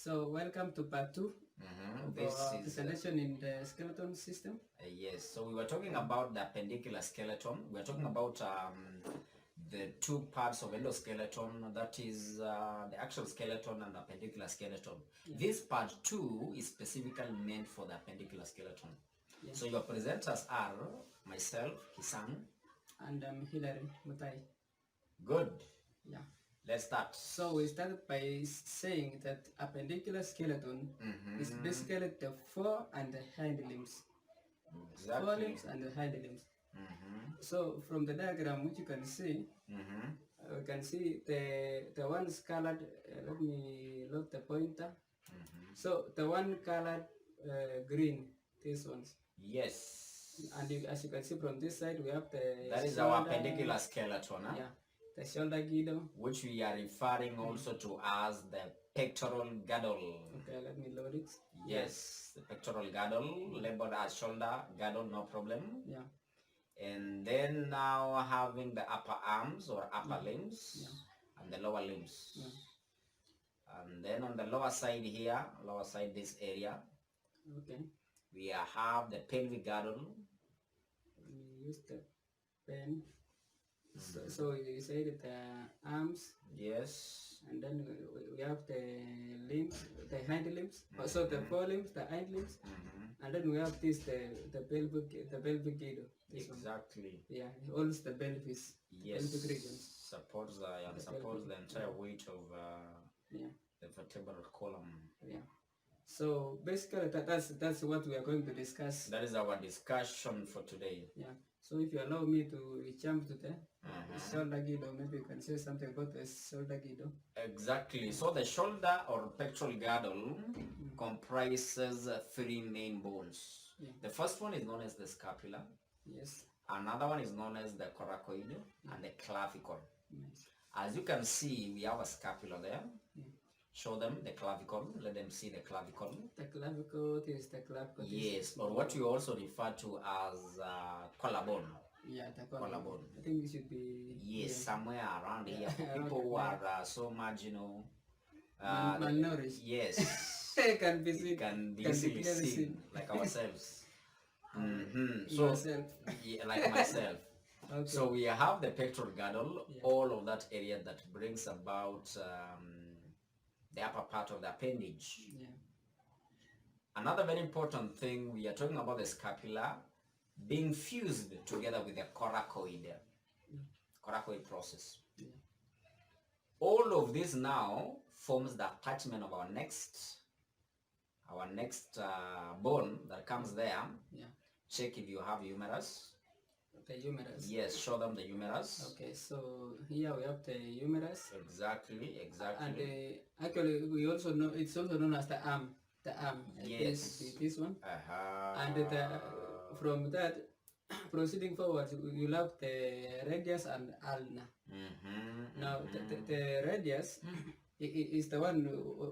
So welcome to part 2 of This our is presentation in the skeleton system. yes. So we were talking about the appendicular skeleton. We are talking about the two parts of endoskeleton. That is the actual skeleton and the appendicular skeleton. Yeah. This part 2 is specifically meant for the appendicular skeleton. Yeah. So your presenters are myself, Kisang, And Hilary Mutai. Good. Yeah. Let's start. So we started by saying that appendicular skeleton is basically the fore and the hind limbs. Exactly. Fore limbs and the hind limbs. So from the diagram which you can see, we can see the ones colored. Let me load the pointer. So the one colored green, these ones. Yes. And as you can see from this side, we have the that is shoulder, our appendicular skeleton. Huh? Yeah, the shoulder girdle, which we are referring also to as the pectoral girdle. Okay, let me load it. Yes, the pectoral girdle, labeled as shoulder girdle, no problem. Yeah. And then now having the upper arms or upper limbs and the lower limbs. And then on the lower side here, lower side this area, Okay. we have the pelvic girdle. We use the pen. So you say that the arms. Yes. And then we have the limbs, the hind limbs. So the forelimbs, the hind limbs. And then we have this the pelvic girdle. Exactly. Yeah, holds the pelvis. Yes. Pelvic region. Supports the entire weight of the vertebral column. Yeah. So basically that's what we are going to discuss. That is our discussion for today. Yeah. So if you allow me to jump to the shoulder girdle, maybe you can say something about the shoulder girdle. Exactly. So the shoulder or pectoral girdle comprises 3 main bones. Yeah. The first one is known as the scapula. Yes. Another one is known as the coracoid and the clavicle. Nice. As you can see, we have a scapula there. Show them the clavicle. Let them see the clavicle. The clavicle is the clavicle. Yes, or what you also refer to as collarbone. Yeah, the collarbone. I think it should be... Yes, somewhere around here. For people who are so much, malnourished. Yes. can be seen. Can be easily seen, like ourselves. So, like myself. Okay. So we have the pectoral girdle, all of that area that brings about the upper part of the appendage. Yeah. Another very important thing, we are talking about the scapula being fused together with the coracoid, coracoid process. Yeah. All of this now forms the attachment of our next bone that comes there. Yeah. Check if you have humerus. The humerus. Yes, show them the humerus. Okay, so here we have the humerus. Exactly. And actually, we also know it's also known as the arm. The arm. Yes. This one. And from that, proceeding forward, you have the radius and ulna. Now, the radius is the one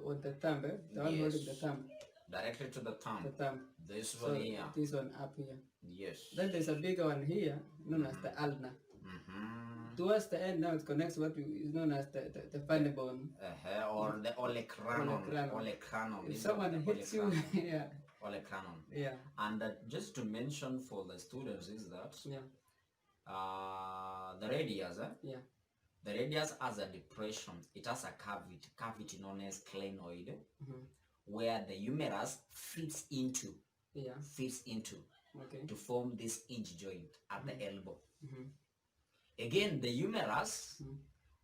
on the thumb, the one holding the thumb. Directly to the thumb. The thumb. This one here. This one up here. Yes. Then there's a bigger one here, known as the ulna. Towards the end, now it connects what is known as the funny bone. Or the olecranon. Olecranon. If someone hits you, yeah. Olecranon. Yeah. And just to mention for the students is that the radius, the radius has a depression. It has a cavity known as clinoid, where the humerus fits into to form this hinge joint at the elbow. Again, the humerus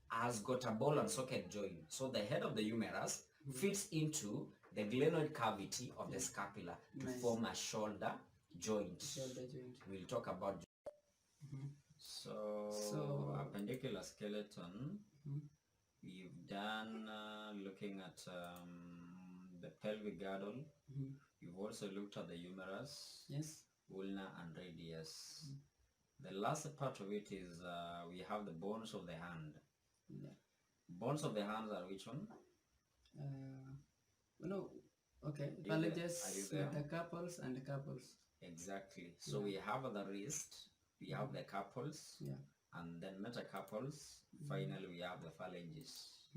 has got a ball and socket joint. So the head of the humerus fits into the glenoid cavity of the scapula to form a shoulder joint. We'll talk about So appendicular skeleton, we've done looking at the pelvic girdle. We've also looked at the humerus, ulna and radius. The last part of it is we have the bones of the hand. Bones of the hands are which one? No. Okay. Phalanges, the carpals and the carpals. Exactly. So we have the wrist, we have the carpals, and then metacarpals. Finally, we have the phalanges.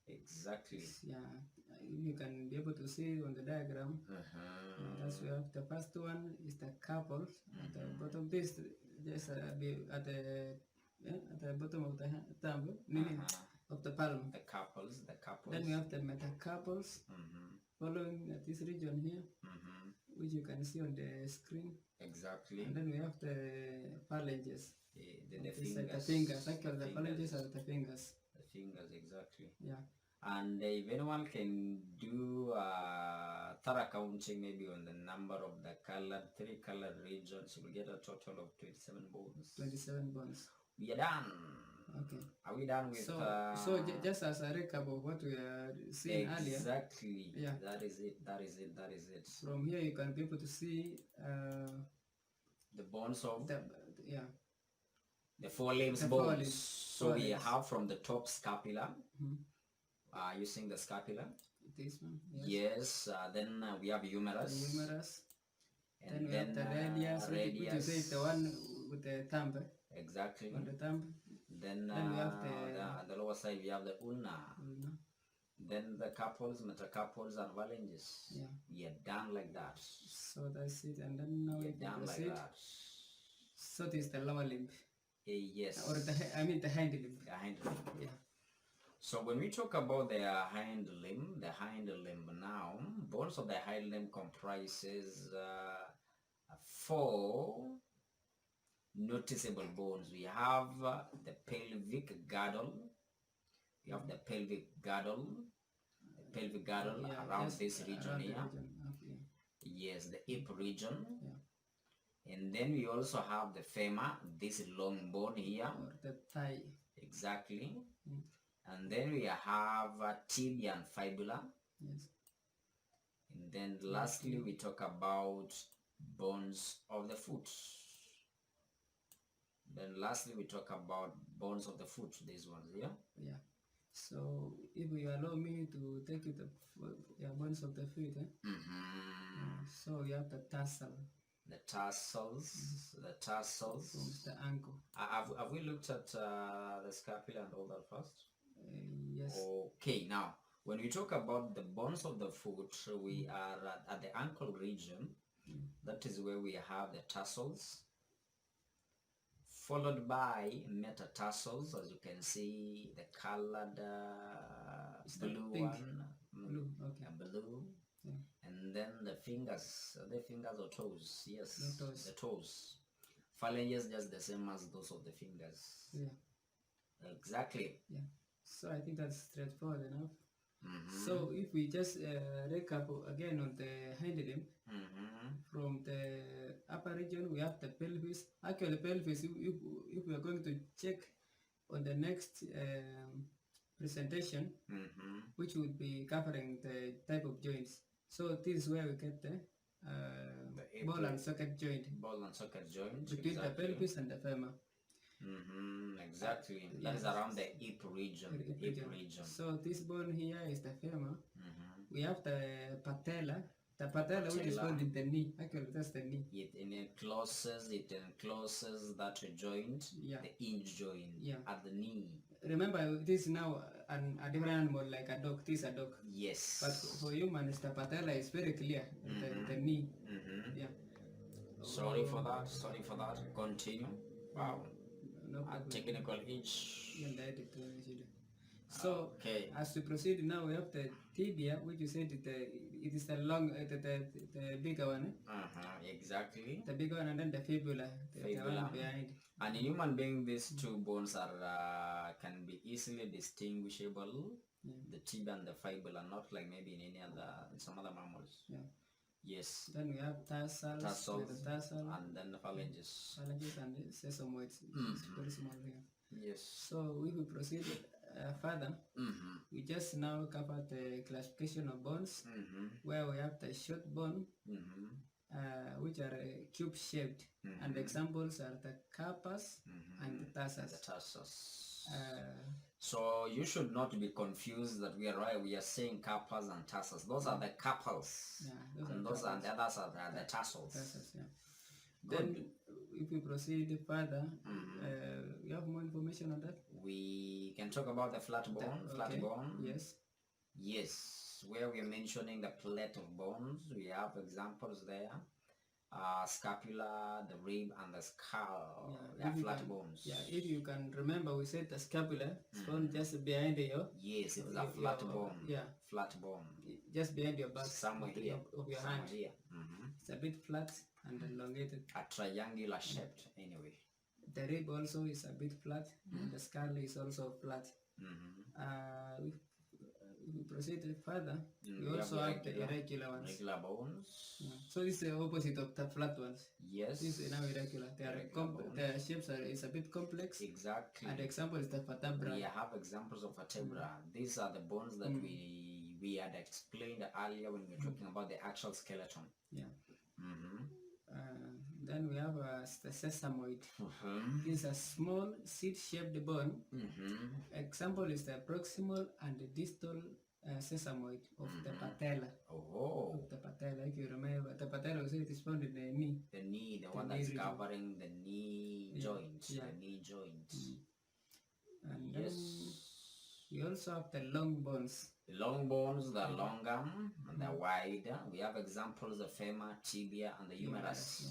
Exactly. Yeah. you can be able to see on the diagram. That's we have the first one is the carpal at the bottom. This just be at the bottom of the thumb, meaning of the palm. The carpals. Then we have the metacarpals following this region here, which you can see on the screen. Exactly. And then we have the phalanges. The fingers. The fingers. Actually, the phalanges are the fingers. The fingers, exactly. Yeah. And if anyone can do thorough counting, maybe on the number of the three colored regions, you will get a total of 27 bones. 27 bones. We are done. Okay. Are we done with? So just as a recap of what we are seeing earlier. Exactly. Yeah. That is it. From here, you can be able to see the bones of the forelimbs bones. So we have from the top scapula. Using the scapula. This one. Yes. Then we have humerus. The humerus. And then we have the radius. Which is the one with the thumb. Exactly. On the thumb. Then we have the lower side. We have the ulna. Then the carpals, metacarpals, and phalanges. Yeah. We are done like that. So that's it. And then now we done proceed. Like that. So this is the lower limb. Yes. Or the hind limb. The hind limb. Yeah. So when we talk about the hind limb now, bones of the hind limb comprises 4 noticeable bones. We have the pelvic girdle. We have the pelvic girdle. The pelvic girdle around this region here. Okay. Yes, the hip region. Yeah. And then we also have the femur, this long bone here. Or the thigh. Exactly. And then we have tibia and fibula. Yes. And then lastly, we talk about bones of the foot. Then lastly, we talk about bones of the foot, these ones here. Yeah. So if you allow me to take you the bones of the feet. So you have the tarsal. The tarsals. The tarsals. From the ankle. Have we looked at the scapula and all that first? Yes. Okay, now when we talk about the bones of the foot, we are at the ankle region. That is where we have the tarsals, followed by metatarsals, as you can see, the colored blue pink. one, Blue. Okay. Blue. Yeah. And then the fingers or toes. Yes, the toes. Phalanges just the same as those of the fingers. Yeah. Exactly. Yeah. So I think that's straightforward enough. So if we just recap again on the hind limb, from the upper region we have the pelvis. Actually, pelvis, if we are going to check on the next presentation, which would be covering the type of joints. So this is where we get the ball and socket joint. Ball and socket joint. Between the pelvis and the femur. Exactly. That is around the hip region. So this bone here is the femur. We have the patella. The patella, which is found in the knee. Actually, that's the knee. It encloses that joint, the hinge joint at the knee. Remember, this is now a different animal, like a dog. This is a dog. Yes. But for humans, the patella is very clear. The knee. Yeah. Sorry for that. Continue. Wow. No technical itch. So as we proceed now, we have the tibia, which you said it is the long, the bigger one. Exactly. The bigger one, and then the fibula, the one behind. And in human being, these two bones are can be easily distinguishable. The tibia and the fibula, not like maybe in some other mammals. Yeah. Yes. Then we have tarsals, and then the phalanges. Phalanges and the sesamoids. It's very small here. Yes. So we will proceed further. We just now cover the classification of bones, where we have the short bone, which are cube-shaped, and the examples are the carpus and the tarsals. So you should not be confused that we are saying carpus and tarsals. Those are the carpals, and the others are the tarsals. Then if we proceed further, you have more information on that? We can talk about the flat bone. Yes. Yes. where we're mentioning the plate of bones. We have examples there. Scapula, the rib, and the skull. Yeah, they are flat bones. Yeah, if you can remember, we said the scapula is found just behind your. Yes, it's a flat bone. Yeah, flat bone. Just behind your back. Somewhere here. Of your hand. Here. It's a bit flat and elongated. A triangular shaped, anyway. The rib also is a bit flat. And the skull is also flat. We proceed further. We also have the irregular ones. Irregular bones. Yeah. So this is the opposite of the flat ones. Yes. This is now irregular. Their shapes is a bit complex. Exactly. And the example is the vertebra. We have examples of vertebra. These are the bones that we had explained earlier when we were talking about the actual skeleton. Yeah. Then we have the sesamoid. This is a small seed-shaped bone. Example is the proximal and the distal sesamoid of the patella. Of the patella, if you remember, the patella it is found in the knee. The knee, the one that's covering the knee joint. The knee joint. And then we also have the long bones. The long bones, the longer, the wider. We have examples of femur, tibia, and the humerus.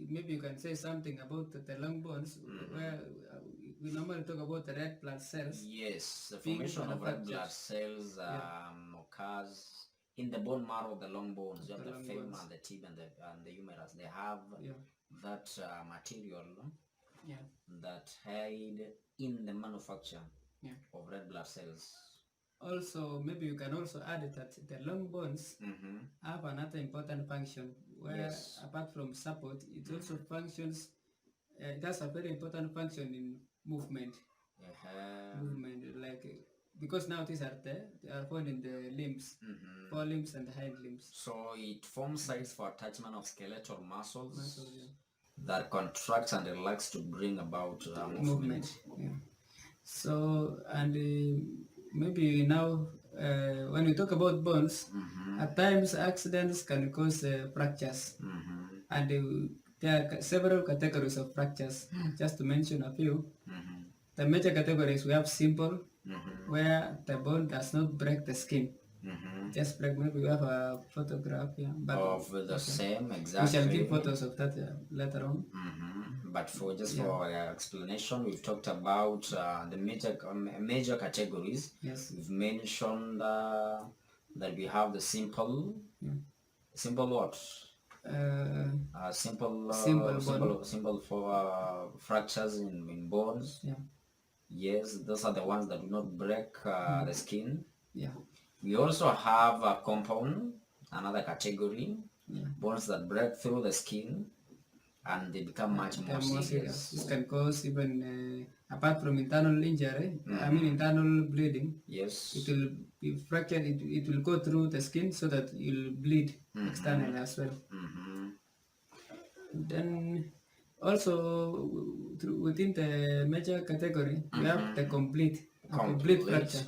Maybe you can say something about the long bones, where we normally talk about the red blood cells. Yes, the formation of red blood cells occurs in the bone marrow of the long bones. You have the femur, the tibia, and the humerus. They have that material that hide in the manufacture of red blood cells. Also, maybe you can also add that the long bones have another important function, where apart from support, it also functions. It has a very important function in movement. Movement, like because now these are there, they are found in the limbs, forelimbs and hind limbs. So it forms sites for attachment of skeletal muscles that contracts and relax to bring about movement. So and maybe now when we talk about bones, at times accidents can cause fractures, and there are several categories of fractures. Just to mention a few, the major categories we have simple, where the bone does not break the skin. Just break. Maybe we have a photograph of the same exactly. We shall give photos of that later on. But for explanation, we've talked about the major categories. We've mentioned that we have the simple. Simple what? Simple for fractures in bones. Yes, those are the ones that do not break the skin. We also have a compound, another category, bones that break through the skin and they become much more serious. This can cause even, apart from internal injury, I mean internal bleeding. Yes. It will be fractured, it will go through the skin so that it will bleed externally as well. Then also within the major category, we have the complete fracture,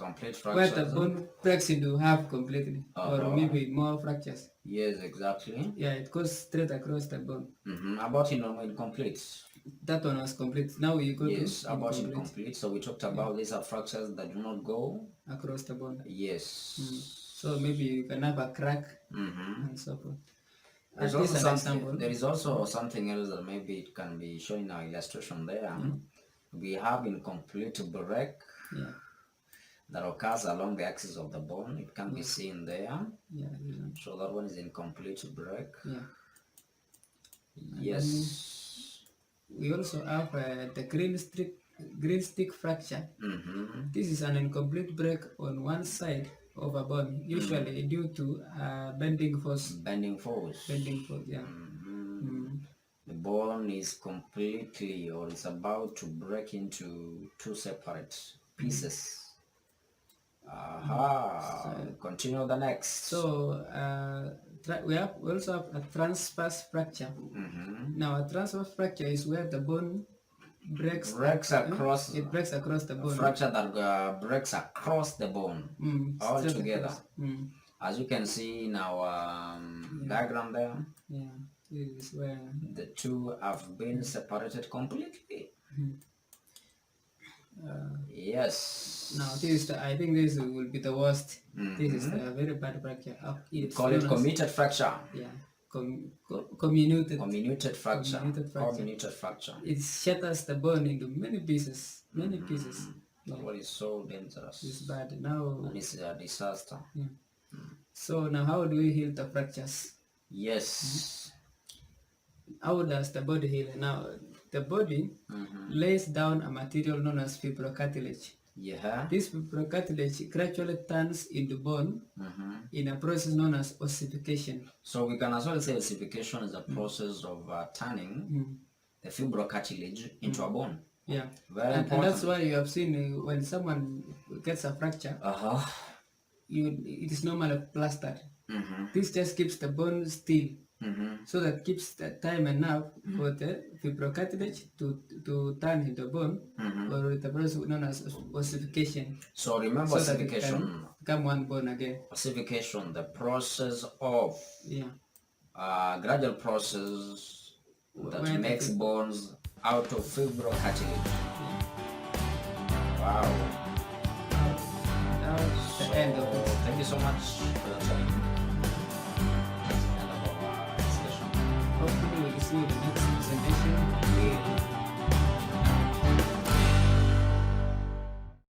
where the bone breaks into half completely, or maybe more fractures. Yes, exactly. Yeah, it goes straight across the bone. About incomplete. That one was complete. Now we go to about incomplete. So we talked about these are fractures that do not go across the bone. Yes. So maybe you can have a crack and so forth. There is also something else that maybe it can be shown in our illustration there. We have incomplete break that occurs along the axis of the bone. It can be seen there. So that one is incomplete break. Yes. We also have the green stick fracture. This is an incomplete break on one side of a bone, usually due to bending force. Bending force, yeah. The bone is completely or is about to break into two separate pieces. Continue the next. So we also have a transverse fracture. Now a transverse fracture is where the bone breaks across. It breaks across the bone. A fracture that breaks across the bone all together. As you can see in our diagram there. This is where the two have been separated completely. Yes. Now this is I think this will be the worst. This is a very bad fracture. Call it committed fracture. Yeah. Comminuted. Comminuted fracture. Comminuted fracture. It shatters the bone into many pieces. Many pieces. What is so dangerous. It's bad now. And it's a disaster. Yeah. So now how do we heal the fractures? Yes. How does the body heal? Now the body lays down a material known as fibrocartilage. Yeah. This fibrocartilage gradually turns into bone in a process known as ossification. So we can as well say ossification is a process of turning the fibrocartilage into a bone. Yeah. Very and important. that's why you have seen when someone gets a fracture, it is normally plastered. This just keeps the bone still. So that keeps the time enough for the fibrocartilage to turn into bone, or the process known as ossification. So remember, ossification become one bone again. Ossification, the process of gradual process that makes bones out of fibrocartilage. Wow. That's the end of it. Thank you so much for your time. Hopefully we will see you the next